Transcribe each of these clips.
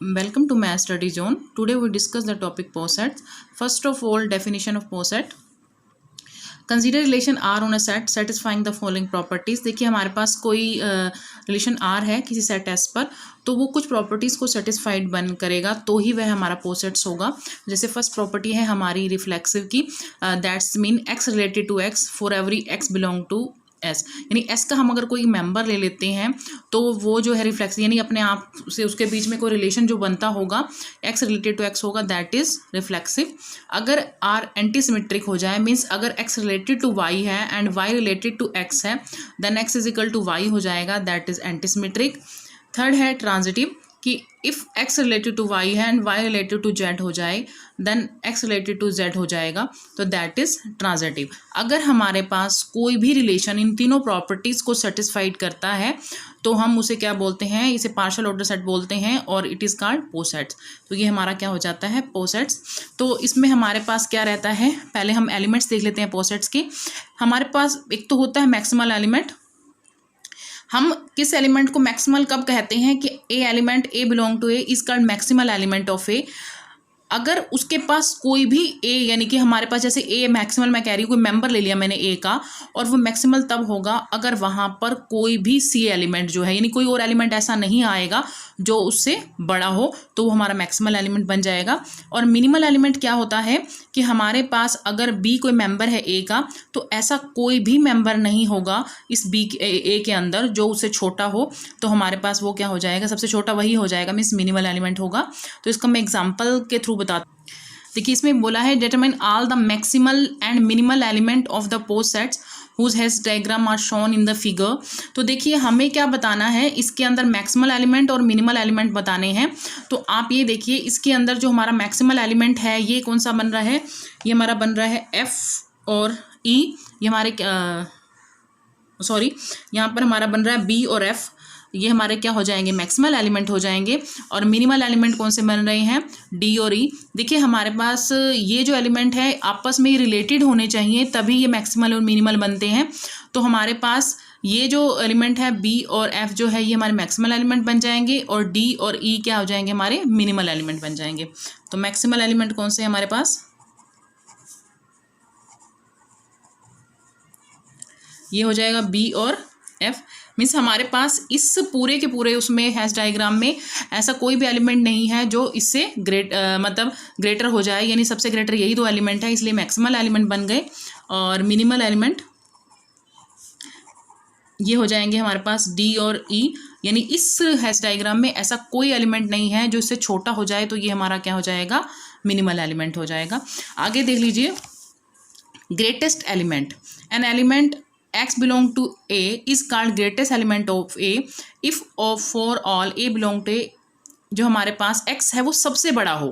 Welcome to Math Study Zone. Today we discuss the topic posets. First of all, definition of poset. Consider relation R on a set satisfying the following properties. देखिए हमारे पास कोई relation R है किसी set S पर, तो वो कुछ properties को सेटिस्फाइड बन करेगा तो ही वह हमारा पोसेट्स होगा. जैसे फर्स्ट प्रॉपर्टी है हमारी रिफ्लेक्सिव की, that's mean x related to x for every x belong to S, यानी एस का हम अगर कोई मेंबर ले लेते हैं तो वो जो है रिफ्लेक्स यानी अपने आप से उसके बीच में कोई रिलेशन जो बनता होगा एक्स रिलेटेड टू एक्स होगा, दैट इज रिफ्लेक्सिव. अगर आर एंटी सिमेट्रिक हो जाए, मीन्स अगर एक्स रिलेटेड टू वाई है and y related to x है, then x is equal to y हो जाएगा, that is anti symmetric. Third है ट्रांजिटिव कि if x related to y है and y related to z हो जाए, then x related to z हो जाएगा, तो दैट इज़ ट्रांजिटिव. अगर हमारे पास कोई भी रिलेशन इन तीनों प्रॉपर्टीज़ को सेटिस्फाइड करता है तो हम उसे क्या बोलते हैं, इसे पार्शियल ऑर्डर सेट बोलते हैं और इट इज़ कॉल्ड पोसेट्स. तो ये हमारा क्या हो जाता है, पोसेट्स. तो इसमें हमारे पास क्या रहता है, पहले हम एलिमेंट्स देख लेते हैं पोसेट्स के. हमारे पास एक तो होता है मैक्सिमल एलिमेंट. हम किस एलिमेंट को मैक्सिमल कब कहते हैं कि a element a belong to A is called maximal element of A. अगर उसके पास कोई भी ए, यानी कि हमारे पास जैसे ए मैक्सिमल, मैं कह रही हूँ कोई मेंबर ले लिया मैंने ए का, और वो मैक्सिमल तब होगा अगर वहाँ पर कोई भी सी एलिमेंट जो है, यानी कोई और एलिमेंट ऐसा नहीं आएगा जो उससे बड़ा हो, तो वो हमारा मैक्सिमल एलिमेंट बन जाएगा. और मिनिमल एलिमेंट क्या होता है कि हमारे पास अगर बी कोई मेंबर है ए का, तो ऐसा कोई भी मेंबर नहीं होगा इस बी ए के अंदर जो उससे छोटा हो, तो हमारे पास वो क्या हो जाएगा, सबसे छोटा वही हो जाएगा, मीन्स मिनिमल एलिमेंट होगा. तो इसका मैं एग्जाम्पल के थ्रू बता. देखिए इसमें बोला है determine all the maximal and minimal element of the posets whose Hasse diagram are shown in the figure. तो देखिए हमें क्या बताना है, इसके अंदर मैक्सिमल एलिमेंट और मिनिमल एलिमेंट बताने हैं. तो आप ये देखिए इसके अंदर जो हमारा मैक्सिमल एलिमेंट है ये कौन सा बन रहा है, ये हमारा बन रहा है एफ और ई. ये हमारे यहाँ पर हमारा बन रहा है बी और एफ. ये हमारे क्या हो जाएंगे, मैक्सिमल एलिमेंट हो जाएंगे. और मिनिमल एलिमेंट कौन से बन रहे हैं, डी और ई. देखिए हमारे पास ये जो एलिमेंट है आपस में रिलेटेड होने चाहिए तभी ये मैक्सिमल और मिनिमल बनते हैं. तो हमारे पास ये जो एलिमेंट है बी और एफ जो है ये हमारे मैक्सिमल एलिमेंट बन जाएंगे और डी और ई क्या हो जाएंगे, हमारे मिनिमल एलिमेंट बन जाएंगे. तो मैक्सिमल एलिमेंट कौन से हमारे पास, ये हो जाएगा बी और एफ. मीन्स हमारे पास इस पूरे के पूरे उसमें हैश डायग्राम में ऐसा कोई भी एलिमेंट नहीं है जो इससे मतलब ग्रेटर हो जाए, यानी सबसे ग्रेटर यही दो एलिमेंट है, इसलिए मैक्सिमल एलिमेंट बन गए. और मिनिमल एलिमेंट ये हो जाएंगे हमारे पास डी और ई, यानी इस हैश डायग्राम में ऐसा कोई एलिमेंट नहीं है जो इससे छोटा हो जाए, तो ये हमारा क्या हो जाएगा, मिनिमल एलिमेंट हो जाएगा. आगे देख लीजिए, greatest element, an element x belong to A is called greatest element of A if for all A belong to A जो हमारे पास x है वो सबसे बड़ा हो.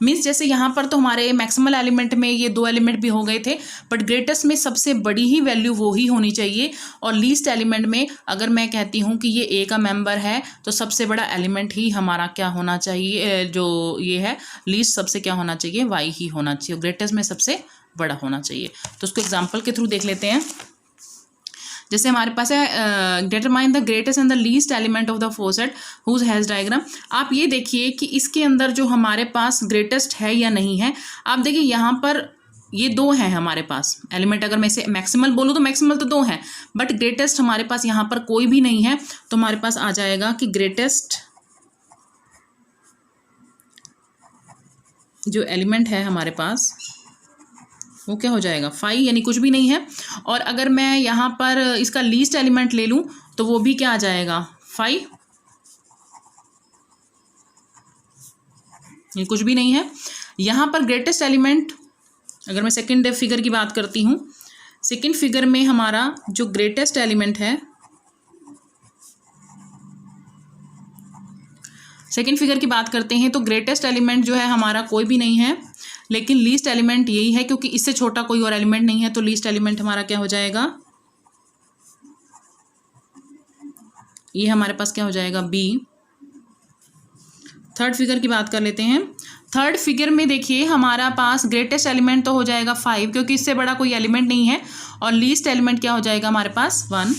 मीन्स जैसे यहाँ पर तो हमारे मैक्सिमल एलिमेंट में ये दो एलिमेंट भी हो गए थे, बट ग्रेटेस्ट में सबसे बड़ी ही वैल्यू वो ही होनी चाहिए. और लीस्ट एलिमेंट में अगर मैं कहती हूँ कि ये ए का मेंबर है तो सबसे बड़ा एलिमेंट ही हमारा क्या होना चाहिए, जो ये है लीस्ट सबसे क्या होना चाहिए, वाई ही होना चाहिए. ग्रेटेस्ट में सबसे बड़ा होना चाहिए. तो उसको एग्जाम्पल के थ्रू देख लेते हैं. जैसे हमारे पास है determine the greatest and the least element of the poset whose Hasse diagram. आप ये देखिए कि इसके अंदर जो हमारे पास ग्रेटेस्ट है या नहीं है. आप देखिए यहाँ पर ये दो हैं हमारे पास एलिमेंट. अगर मैं इसे मैक्सिमल बोलूँ तो मैक्सिमल तो दो हैं, बट ग्रेटेस्ट हमारे पास यहाँ पर कोई भी नहीं है. तो हमारे पास आ जाएगा कि ग्रेटेस्ट जो एलिमेंट है हमारे पास वो क्या हो जाएगा, 5, यानी कुछ भी नहीं है. और अगर मैं यहाँ पर इसका लीस्ट एलिमेंट ले लूँ तो वो भी क्या आ जाएगा, 5, ये कुछ भी नहीं है. यहाँ पर ग्रेटेस्ट एलिमेंट, अगर मैं सेकंड फिगर की बात करती हूँ, सेकंड फिगर में हमारा जो ग्रेटेस्ट एलिमेंट है, सेकंड फिगर की बात करते हैं तो ग्रेटेस्ट एलिमेंट जो है हमारा कोई भी नहीं है, लेकिन लीस्ट एलिमेंट यही है क्योंकि इससे छोटा कोई और एलिमेंट नहीं है. तो लीस्ट एलिमेंट हमारा क्या हो जाएगा, ये हमारे पास क्या हो जाएगा, बी. थर्ड फिगर की बात कर लेते हैं. थर्ड फिगर में देखिए हमारा पास ग्रेटेस्ट एलिमेंट तो हो जाएगा 5 क्योंकि इससे बड़ा कोई एलिमेंट नहीं है, और लीस्ट एलिमेंट क्या हो जाएगा हमारे पास, 1.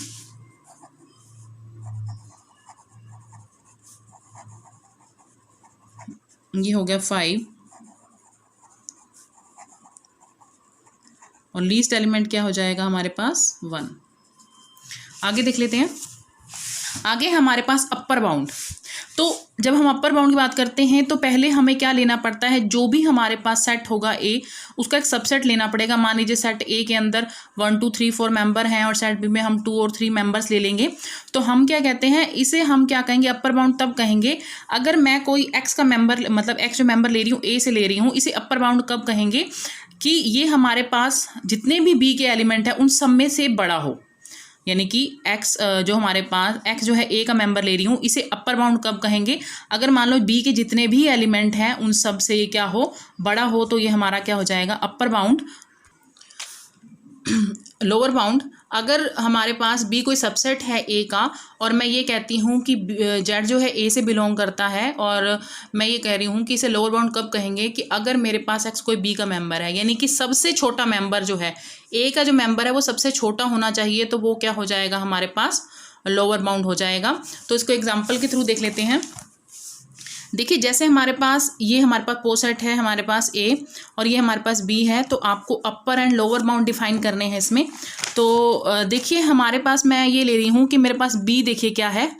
ये हो गया 5 और लीस्ट एलिमेंट क्या हो जाएगा हमारे पास 1। आगे देख लेते हैं। आगे हमारे पास अपर बाउंड। तो जब हम अपर बाउंड की बात करते हैं तो पहले हमें क्या लेना पड़ता है, जो भी हमारे पास सेट होगा ए, उसका एक सबसेट लेना पड़ेगा। मान लीजिए सेट ए के अंदर 1 2 3 4 मेंबर हैं और सेट बी में हम 2 और 3 मेंबर्स ले लेंगे। तो हम क्या कहते हैं, इसे हम क्या कहेंगे, अपर बाउंड तब कहेंगे अगर मैं कोई एक्स का मेंबर, मतलब एक्स जो मेंबर ले रही हूँ ए से ले रही हूँ, इसे अपर बाउंड कब कहेंगे कि ये हमारे पास जितने भी बी के एलिमेंट हैं उन सब में से बड़ा हो। यानी कि x जो हमारे पास x जो है a का मेंबर ले रही हूँ, इसे अपर बाउंड कब कहेंगे, अगर मान लो b के जितने भी एलिमेंट हैं उन सब से ये क्या हो, बड़ा हो, तो ये हमारा क्या हो जाएगा अपर बाउंड। लोअर बाउंड, अगर हमारे पास b कोई सबसेट है a का और मैं ये कहती हूँ कि z जो है a से बिलोंग करता है, और मैं ये कह रही हूँ कि इसे लोअर बाउंड कब कहेंगे कि अगर मेरे पास x कोई b का मेंबर है, यानी कि सबसे छोटा मेंबर जो है a का जो मेंबर है वो सबसे छोटा होना चाहिए, तो वो क्या हो जाएगा हमारे पास लोअर बाउंड हो जाएगा। तो इसको एग्जाम्पल के थ्रू देख लेते हैं। देखिए जैसे हमारे पास ये हमारे पास पोसेट है, हमारे पास ए और ये हमारे पास बी है, तो आपको अपर एंड लोअर बाउंड डिफाइन करने हैं इसमें। तो देखिए हमारे पास मैं ये ले रही हूँ कि मेरे पास बी देखिए क्या है,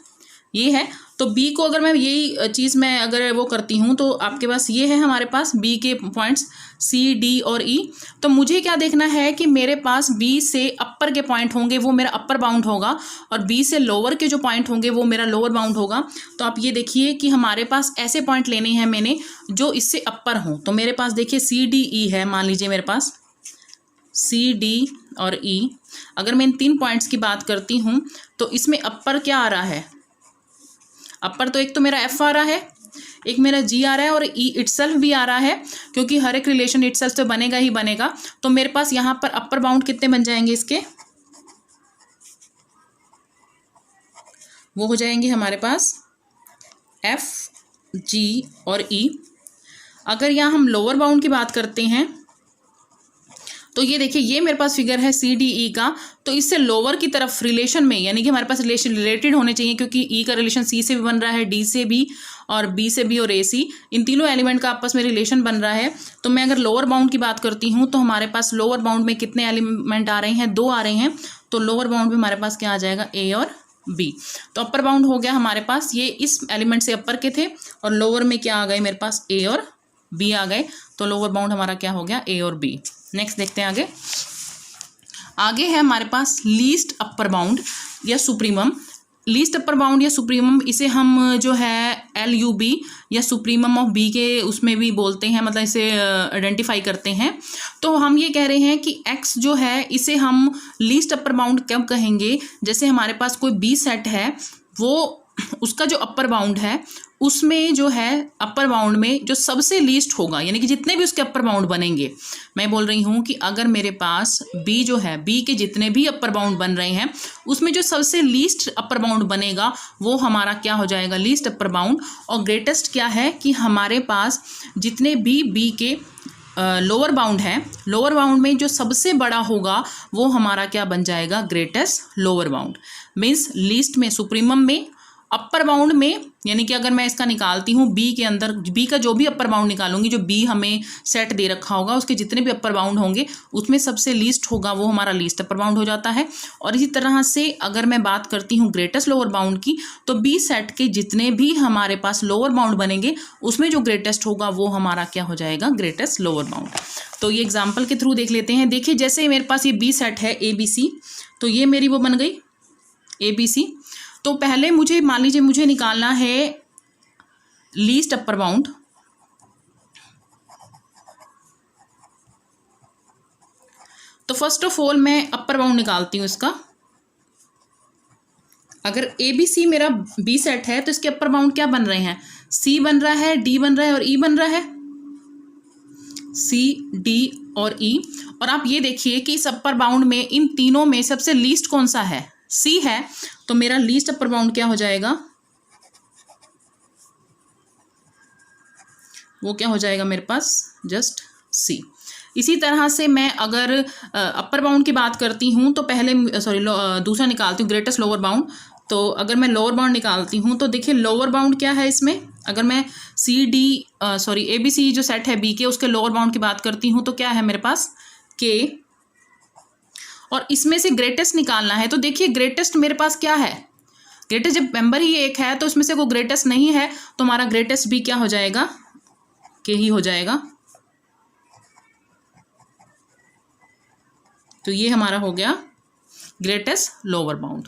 ये है। तो बी को अगर मैं यही चीज़ मैं अगर वो करती हूँ तो आपके पास ये है हमारे पास बी के पॉइंट्स सी डी और ई। तो मुझे क्या देखना है कि मेरे पास बी से अपर के पॉइंट होंगे वो मेरा अपर बाउंड होगा, और बी से लोअर के जो पॉइंट होंगे वो मेरा लोअर बाउंड होगा। तो आप ये देखिए कि हमारे पास ऐसे पॉइंट लेने हैं मैंने जो इससे अपर हों। तो मेरे पास देखिए सी डी ई है, मान लीजिए मेरे पास सी डी और ई। अगर मैं इन 3 पॉइंट्स की बात करती हूँ तो इसमें अपर क्या आ रहा है, अपर तो एक तो मेरा एफ आ रहा है, एक मेरा जी आ रहा है और ई इटसेल्फ भी आ रहा है, क्योंकि हर एक रिलेशन इटसेल्फ तो बनेगा ही बनेगा। तो मेरे पास यहाँ पर अपर बाउंड कितने बन जाएंगे इसके, वो हो जाएंगे हमारे पास एफ जी और ई। अगर यहाँ हम लोअर बाउंड की बात करते हैं तो ये देखिए ये मेरे पास फिगर है सी डी ई का, तो इससे लोअर की तरफ रिलेशन में, यानी कि हमारे पास रिलेशन रिलेटेड होने चाहिए, क्योंकि ई का रिलेशन सी से भी बन रहा है, डी से भी, और बी से भी, और ए सी, इन तीनों एलिमेंट का आपस में रिलेशन बन रहा है। तो मैं अगर लोअर बाउंड की बात करती हूँ तो हमारे पास लोअर बाउंड में कितने एलिमेंट आ रहे हैं, 2 आ रहे हैं। तो लोअर बाउंड में हमारे पास क्या आ जाएगा, ए और बी। तो अपर बाउंड हो गया हमारे पास, ये इस एलिमेंट से अपर के थे, और लोअर में क्या आ गए मेरे पास, ए और बी आ गए। तो लोअर बाउंड हमारा क्या हो गया, ए और बी। नेक्स्ट देखते हैं आगे। आगे है हमारे पास लीस्ट अपर बाउंड या सुप्रीमम। लीस्ट अपर बाउंड या सुप्रीमम, इसे हम जो है LUB या सुप्रीमम ऑफ बी के उसमें भी बोलते हैं, मतलब इसे आइडेंटिफाई करते हैं। तो हम ये कह रहे हैं कि x जो है इसे हम लीस्ट अपर बाउंड कब कहेंगे, जैसे हमारे पास कोई बी सेट है, वो उसका जो अपर बाउंड है उसमें जो है अपर बाउंड में जो सबसे लीस्ट होगा, यानी कि जितने भी उसके अपर बाउंड बनेंगे, मैं बोल रही हूँ कि अगर मेरे पास बी जो है, बी के जितने भी अपर बाउंड बन रहे हैं उसमें जो सबसे लीस्ट अपर बाउंड बनेगा वो हमारा क्या हो जाएगा, लीस्ट अपर बाउंड। और ग्रेटेस्ट क्या है कि हमारे पास जितने भी बी के लोअर बाउंड है, लोअर बाउंड में जो सबसे बड़ा होगा वो हमारा क्या बन जाएगा, greatest lower bound. Means least में, सुप्रीमम में, अपर बाउंड में, यानी कि अगर मैं इसका निकालती हूँ बी के अंदर, बी का जो भी अपर बाउंड निकालूंगी, जो बी हमें सेट दे रखा होगा उसके जितने भी अपर बाउंड होंगे उसमें सबसे लीस्ट होगा वो हमारा लीस्ट अपर बाउंड हो जाता है। और इसी तरह से अगर मैं बात करती हूँ ग्रेटेस्ट लोअर बाउंड की, तो बी सेट के जितने भी हमारे पास लोअर बाउंड बनेंगे उसमें जो ग्रेटेस्ट होगा वो हमारा क्या हो जाएगा, ग्रेटेस्ट लोअर बाउंड। तो ये एग्जाम्पल के थ्रू देख लेते हैं। देखिए जैसे मेरे पास ये बी सेट है ABC, तो ये मेरी वो बन गई ABC। तो पहले मुझे मान लीजिए मुझे निकालना है लीस्ट अपर बाउंड। तो फर्स्ट ऑफ ऑल मैं अपर बाउंड निकालती हूँ इसका। अगर ABC मेरा बी सेट है तो इसके अपर बाउंड क्या बन रहे हैं, C बन रहा है, D बन रहा है और E बन रहा है, C D और E। और आप ये देखिए कि इस अपर बाउंड में इन तीनों में सबसे लीस्ट कौन सा है, C है। तो मेरा लीस्ट अपर बाउंड क्या हो जाएगा, वो क्या हो जाएगा मेरे पास, जस्ट C। इसी तरह से मैं अगर अपर बाउंड की बात करती हूँ तो पहले दूसरा निकालती हूँ, ग्रेटेस्ट लोअर बाउंड। तो अगर मैं लोअर बाउंड निकालती हूँ तो देखिए लोअर बाउंड क्या है इसमें, अगर मैं ABC जो सेट है बी के, उसके लोअर बाउंड की बात करती हूँ तो क्या है मेरे पास के, और इसमें से ग्रेटेस्ट निकालना है। तो देखिए ग्रेटेस्ट मेरे पास क्या है, ग्रेटेस्ट जब मेंबर ही एक है तो इसमें से कोई ग्रेटेस्ट नहीं है, तो हमारा ग्रेटेस्ट भी क्या हो जाएगा, के ही हो जाएगा। तो ये हमारा हो गया ग्रेटेस्ट लोअर बाउंड।